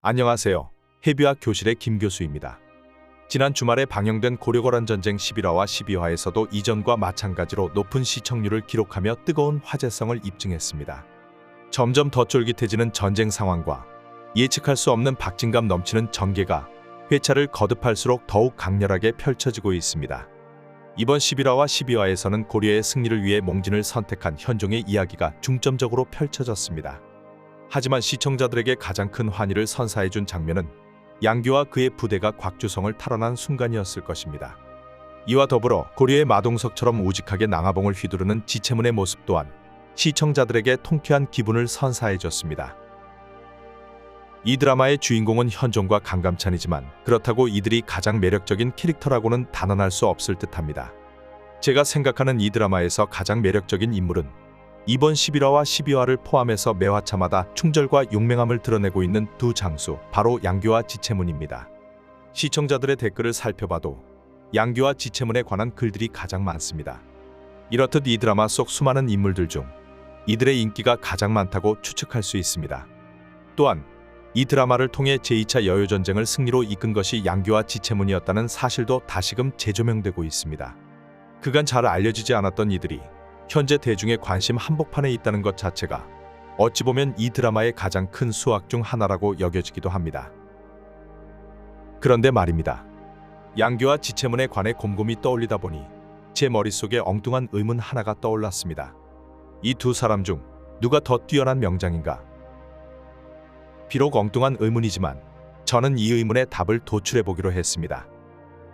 안녕하세요. 해비학 교실의 김 교수입니다. 지난 주말에 방영된 고려거란 전쟁 11화와 12화에서도 이전과 마찬가지로 높은 시청률을 기록하며 뜨거운 화제성을 입증했습니다. 점점 더 쫄깃해지는 전쟁 상황과 예측할 수 없는 박진감 넘치는 전개가 회차를 거듭할수록 더욱 강렬하게 펼쳐지고 있습니다. 이번 11화와 12화에서는 고려의 승리를 위해 몽진을 선택한 현종의 이야기가 중점적으로 펼쳐졌습니다. 하지만 시청자들에게 가장 큰 환희를 선사해준 장면은 양규와 그의 부대가 곽주성을 탈환한 순간이었을 것입니다. 이와 더불어 고려의 마동석처럼 우직하게 낭하봉을 휘두르는 지체문의 모습 또한 시청자들에게 통쾌한 기분을 선사해줬습니다. 이 드라마의 주인공은 현종과 강감찬이지만 그렇다고 이들이 가장 매력적인 캐릭터라고는 단언할 수 없을 듯합니다. 제가 생각하는 이 드라마에서 가장 매력적인 인물은 이번 11화와 12화를 포함해서 매 화차마다 충절과 용맹함을 드러내고 있는 두 장수, 바로 양규와 지체문입니다. 시청자들의 댓글을 살펴봐도 양규와 지체문에 관한 글들이 가장 많습니다. 이렇듯 이 드라마 속 수많은 인물들 중 이들의 인기가 가장 많다고 추측할 수 있습니다. 또한 이 드라마를 통해 제2차 여효전쟁을 승리로 이끈 것이 양규와 지체문이었다는 사실도 다시금 재조명되고 있습니다. 그간 잘 알려지지 않았던 이들이 현재 대중의 관심 한복판에 있다는 것 자체가 어찌 보면 이 드라마의 가장 큰 수확 중 하나라고 여겨지기도 합니다. 그런데 말입니다. 양규와 지체문에 관해 곰곰이 떠올리다 보니 제 머릿속에 엉뚱한 의문 하나가 떠올랐습니다. 이 두 사람 중 누가 더 뛰어난 명장인가? 비록 엉뚱한 의문이지만 저는 이 의문의 답을 도출해보기로 했습니다.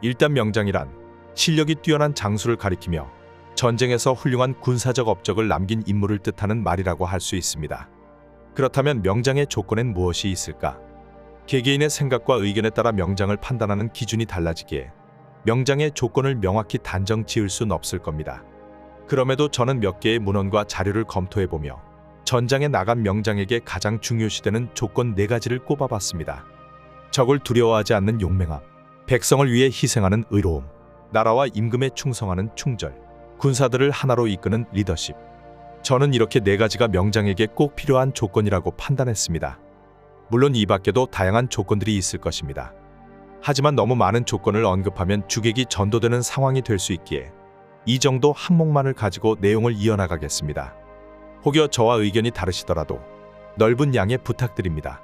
일단 명장이란 실력이 뛰어난 장수를 가리키며 전쟁에서 훌륭한 군사적 업적을 남긴 인물을 뜻하는 말이라고 할 수 있습니다. 그렇다면 명장의 조건엔 무엇이 있을까? 개개인의 생각과 의견에 따라 명장을 판단하는 기준이 달라지기에 명장의 조건을 명확히 단정 지을 순 없을 겁니다. 그럼에도 저는 몇 개의 문헌과 자료를 검토해보며 전장에 나간 명장에게 가장 중요시되는 조건 4가지를 꼽아봤습니다. 적을 두려워하지 않는 용맹함, 백성을 위해 희생하는 의로움, 나라와 임금에 충성하는 충절, 군사들을 하나로 이끄는 리더십. 저는 이렇게 4가지가 명장에게 꼭 필요한 조건이라고 판단했습니다. 물론 이 밖에도 다양한 조건들이 있을 것입니다. 하지만 너무 많은 조건을 언급하면 주객이 전도되는 상황이 될 수 있기에 이 정도 항목만을 가지고 내용을 이어나가겠습니다. 혹여 저와 의견이 다르시더라도 넓은 양해 부탁드립니다.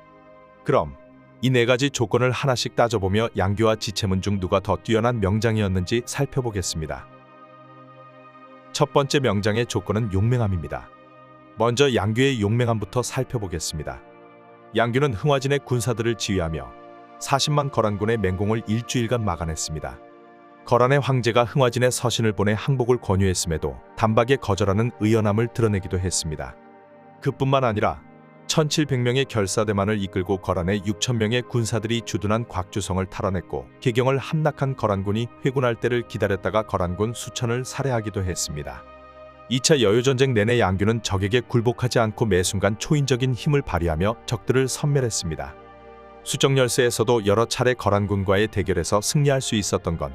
그럼 이 4가지 조건을 하나씩 따져보며 양규와 지체문 중 누가 더 뛰어난 명장이었는지 살펴보겠습니다. 첫 번째 명장의 조건은 용맹함입니다. 먼저 양규의 용맹함부터 살펴보겠습니다. 양규는 흥화진의 군사들을 지휘하며 40만 거란군의 맹공을 일주일간 막아냈습니다. 거란의 황제가 흥화진에 서신을 보내 항복을 권유했음에도 단박에 거절하는 의연함을 드러내기도 했습니다. 그뿐만 아니라 1700명의 결사대만을 이끌고 거란의 6000명의 군사들이 주둔한 곽주성을 탈환했고 개경을 함락한 거란군이 회군할 때를 기다렸다가 거란군 수천을 살해하기도 했습니다. 2차 여효전쟁 내내 양규는 적에게 굴복하지 않고 매 순간 초인적인 힘을 발휘하며 적들을 섬멸했습니다. 수정열세에서도 여러 차례 거란군과의 대결에서 승리할 수 있었던 건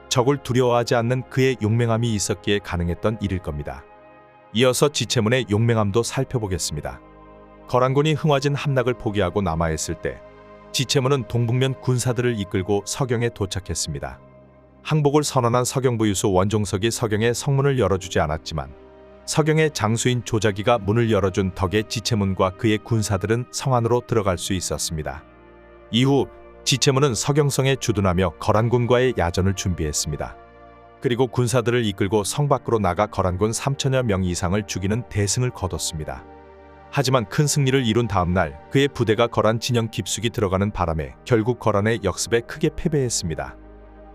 적을 두려워하지 않는 그의 용맹함이 있었기에 가능했던 일일 겁니다. 이어서 지체문의 용맹함도 살펴보겠습니다. 거란군이 흥화진 함락을 포기하고 남하했을 때 지체문은 동북면 군사들을 이끌고 서경에 도착했습니다. 항복을 선언한 서경부유수 원종석이 서경의 성문을 열어주지 않았지만 서경의 장수인 조자기가 문을 열어준 덕에 지체문과 그의 군사들은 성 안으로 들어갈 수 있었습니다. 이후 지체문은 서경성에 주둔하며 거란군과의 야전을 준비했습니다. 그리고 군사들을 이끌고 성 밖으로 나가 거란군 3000여 명 이상을 죽이는 대승을 거뒀습니다. 하지만 큰 승리를 이룬 다음 날 그의 부대가 거란 진영 깊숙이 들어가는 바람에 결국 거란의 역습에 크게 패배했습니다.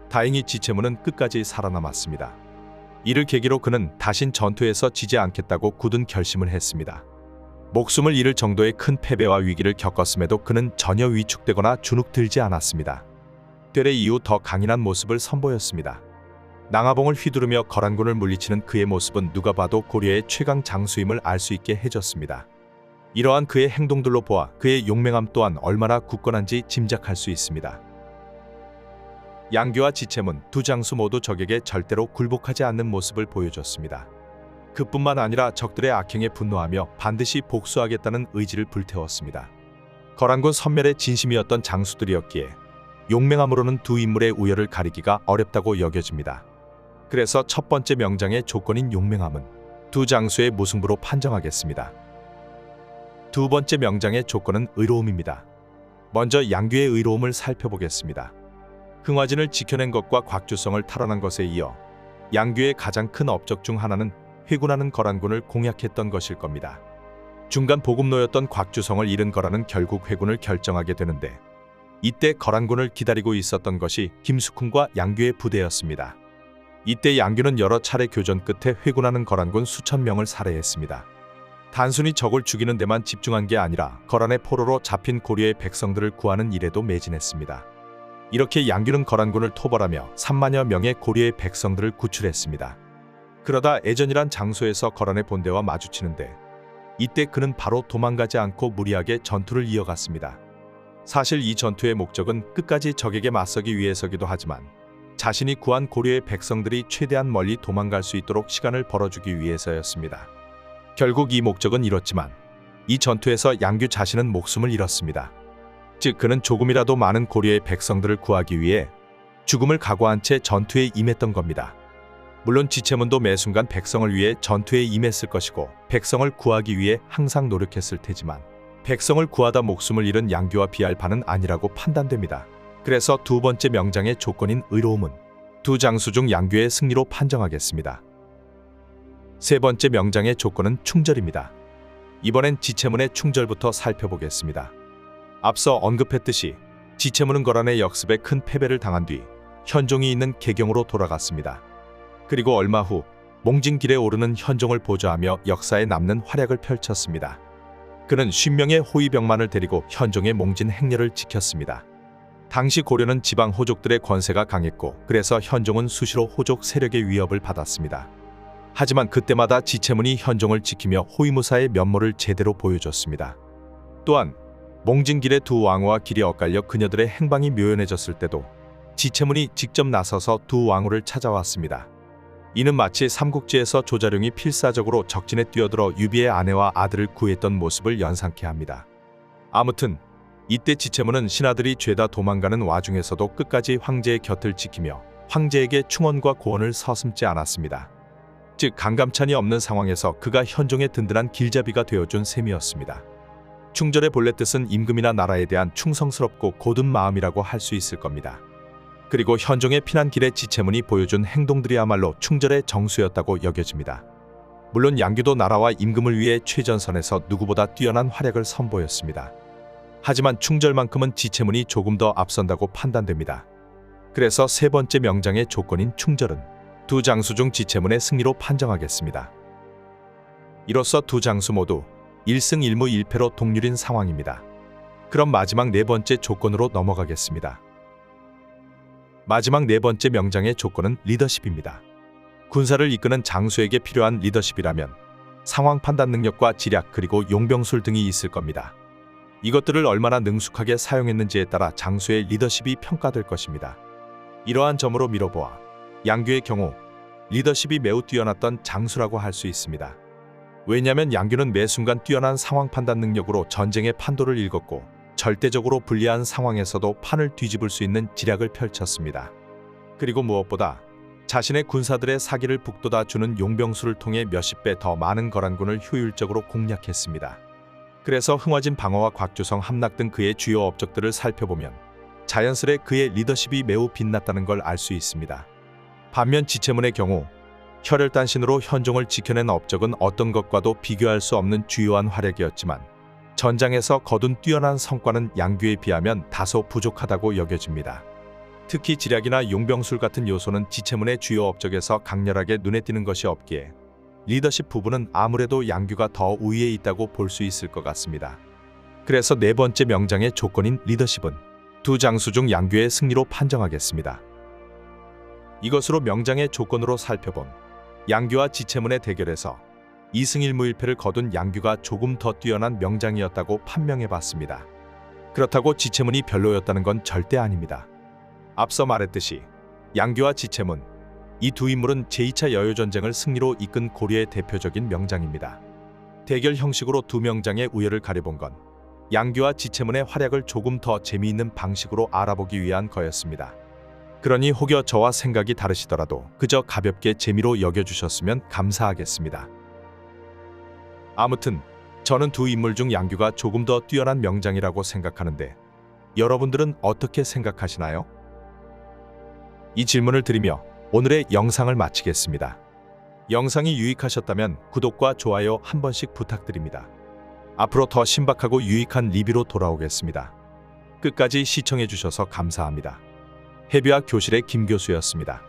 다행히 지체문은 끝까지 살아남았습니다. 이를 계기로 그는 다신 전투에서 지지 않겠다고 굳은 결심을 했습니다. 목숨을 잃을 정도의 큰 패배와 위기를 겪었음에도 그는 전혀 위축되거나 주눅들지 않았습니다. 되레 이후 더 강인한 모습을 선보였습니다. 낭하봉을 휘두르며 거란군을 물리치는 그의 모습은 누가 봐도 고려의 최강 장수임을 알 수 있게 해줬습니다. 이러한 그의 행동들로 보아 그의 용맹함 또한 얼마나 굳건한지 짐작할 수 있습니다. 양규와 지체문 두 장수 모두 적에게 절대로 굴복하지 않는 모습을 보여줬습니다. 그뿐만 아니라 적들의 악행에 분노하며 반드시 복수하겠다는 의지를 불태웠습니다. 거란군 섬멸의 진심이었던 장수들이었기에 용맹함으로는 두 인물의 우열을 가리기가 어렵다고 여겨집니다. 그래서 첫 번째 명장의 조건인 용맹함은 두 장수의 무승부로 판정하겠습니다. 두 번째 명장의 조건은 의로움입니다. 먼저 양규의 의로움을 살펴보겠습니다. 흥화진을 지켜낸 것과 곽주성을 탈환한 것에 이어 양규의 가장 큰 업적 중 하나는 회군하는 거란군을 공략했던 것일 겁니다. 중간 보급노였던 곽주성을 잃은 거란은 결국 회군을 결정하게 되는데, 이때 거란군을 기다리고 있었던 것이 김숙훈과 양규의 부대였습니다. 이때 양규는 여러 차례 교전 끝에 회군하는 거란군 수천 명을 살해했습니다. 단순히 적을 죽이는 데만 집중한 게 아니라 거란의 포로로 잡힌 고려의 백성들을 구하는 일에도 매진했습니다. 이렇게 양규는 거란군을 토벌하며 3만여 명의 고려의 백성들을 구출했습니다. 그러다 애전이란 장소에서 거란의 본대와 마주치는데, 이때 그는 바로 도망가지 않고 무리하게 전투를 이어갔습니다. 사실 이 전투의 목적은 끝까지 적에게 맞서기 위해서기도 하지만, 자신이 구한 고려의 백성들이 최대한 멀리 도망갈 수 있도록 시간을 벌어주기 위해서였습니다. 결국 이 목적은 이뤘지만, 이 전투에서 양규 자신은 목숨을 잃었습니다. 즉 그는 조금이라도 많은 고려의 백성들을 구하기 위해 죽음을 각오한 채 전투에 임했던 겁니다. 물론 지체문도 매 순간 백성을 위해 전투에 임했을 것이고 백성을 구하기 위해 항상 노력했을 테지만, 백성을 구하다 목숨을 잃은 양규와 비할 바는 아니라고 판단됩니다. 그래서 두 번째 명장의 조건인 의로움은 두 장수 중 양규의 승리로 판정하겠습니다. 세 번째 명장의 조건은 충절입니다. 이번엔 지체문의 충절부터 살펴보겠습니다. 앞서 언급했듯이 지체문은 거란의 역습에 큰 패배를 당한 뒤 현종이 있는 개경으로 돌아갔습니다. 그리고 얼마 후 몽진길에 오르는 현종을 보좌하며 역사에 남는 활약을 펼쳤습니다. 그는 50명의 호위병만을 데리고 현종의 몽진 행렬을 지켰습니다. 당시 고려는 지방 호족들의 권세가 강했고, 그래서 현종은 수시로 호족 세력의 위협을 받았습니다. 하지만 그때마다 지체문이 현종을 지키며 호위무사의 면모를 제대로 보여줬습니다. 또한 몽진길의 두 왕후와 길이 엇갈려 그녀들의 행방이 묘연해졌을 때도 지체문이 직접 나서서 두 왕후를 찾아왔습니다. 이는 마치 삼국지에서 조자룡이 필사적으로 적진에 뛰어들어 유비의 아내와 아들을 구했던 모습을 연상케 합니다. 아무튼 이때 지체문은 신하들이 죄다 도망가는 와중에서도 끝까지 황제의 곁을 지키며 황제에게 충언과 고언을 서슴지 않았습니다. 즉 강감찬이 없는 상황에서 그가 현종의 든든한 길잡이가 되어준 셈이었습니다. 충절의 본래 뜻은 임금이나 나라에 대한 충성스럽고 고든 마음이라고 할 수 있을 겁니다. 그리고 현종의 피난 길에 지체문이 보여준 행동들이야말로 충절의 정수였다고 여겨집니다. 물론 양규도 나라와 임금을 위해 최전선에서 누구보다 뛰어난 활약을 선보였습니다. 하지만 충절만큼은 지체문이 조금 더 앞선다고 판단됩니다. 그래서 세 번째 명장의 조건인 충절은 두 장수 중 지체문의 승리로 판정하겠습니다. 이로써 두 장수 모두 1승 1무 1패로 동률인 상황입니다. 그럼 마지막 네 번째 조건으로 넘어가겠습니다. 마지막 네 번째 명장의 조건은 리더십입니다. 군사를 이끄는 장수에게 필요한 리더십이라면 상황 판단 능력과 지략 그리고 용병술 등이 있을 겁니다. 이것들을 얼마나 능숙하게 사용했는지에 따라 장수의 리더십이 평가될 것입니다. 이러한 점으로 미뤄보아 양규의 경우 리더십이 매우 뛰어났던 장수라고 할 수 있습니다. 왜냐하면 양규는 매 순간 뛰어난 상황 판단 능력으로 전쟁의 판도를 읽었고, 절대적으로 불리한 상황에서도 판을 뒤집을 수 있는 지략을 펼쳤습니다. 그리고 무엇보다 자신의 군사들의 사기를 북돋아주는 용병수를 통해 몇십 배 더 많은 거란군을 효율적으로 공략했습니다. 그래서 흥화진 방어와 곽주성 함락 등 그의 주요 업적들을 살펴보면 자연스레 그의 리더십이 매우 빛났다는 걸 알 수 있습니다. 반면 지체문의 경우 혈혈단신으로 현종을 지켜낸 업적은 어떤 것과도 비교할 수 없는 주요한 활약이었지만, 전장에서 거둔 뛰어난 성과는 양규에 비하면 다소 부족하다고 여겨집니다. 특히 지략이나 용병술 같은 요소는 지체문의 주요 업적에서 강렬하게 눈에 띄는 것이 없기에 리더십 부분은 아무래도 양규가 더 우위에 있다고 볼 수 있을 것 같습니다. 그래서 네 번째 명장의 조건인 리더십은 두 장수 중 양규의 승리로 판정하겠습니다. 이것으로 명장의 조건으로 살펴본 양규와 지체문의 대결에서 2승 1무 1패를 거둔 양규가 조금 더 뛰어난 명장이었다고 판명해봤습니다. 그렇다고 지체문이 별로였다는 건 절대 아닙니다. 앞서 말했듯이 양규와 지체문, 이 두 인물은 제2차 여효전쟁을 승리로 이끈 고려의 대표적인 명장입니다. 대결 형식으로 두 명장의 우열을 가려본 건 양규와 지채문의 활약을 조금 더 재미있는 방식으로 알아보기 위한 거였습니다. 그러니 혹여 저와 생각이 다르시더라도 그저 가볍게 재미로 여겨주셨으면 감사하겠습니다. 아무튼 저는 두 인물 중 양규가 조금 더 뛰어난 명장이라고 생각하는데 여러분들은 어떻게 생각하시나요? 이 질문을 드리며 오늘의 영상을 마치겠습니다. 영상이 유익하셨다면 구독과 좋아요 한 번씩 부탁드립니다. 앞으로 더 신박하고 유익한 리뷰로 돌아오겠습니다. 끝까지 시청해주셔서 감사합니다. 해비학 교실의 김 교수였습니다.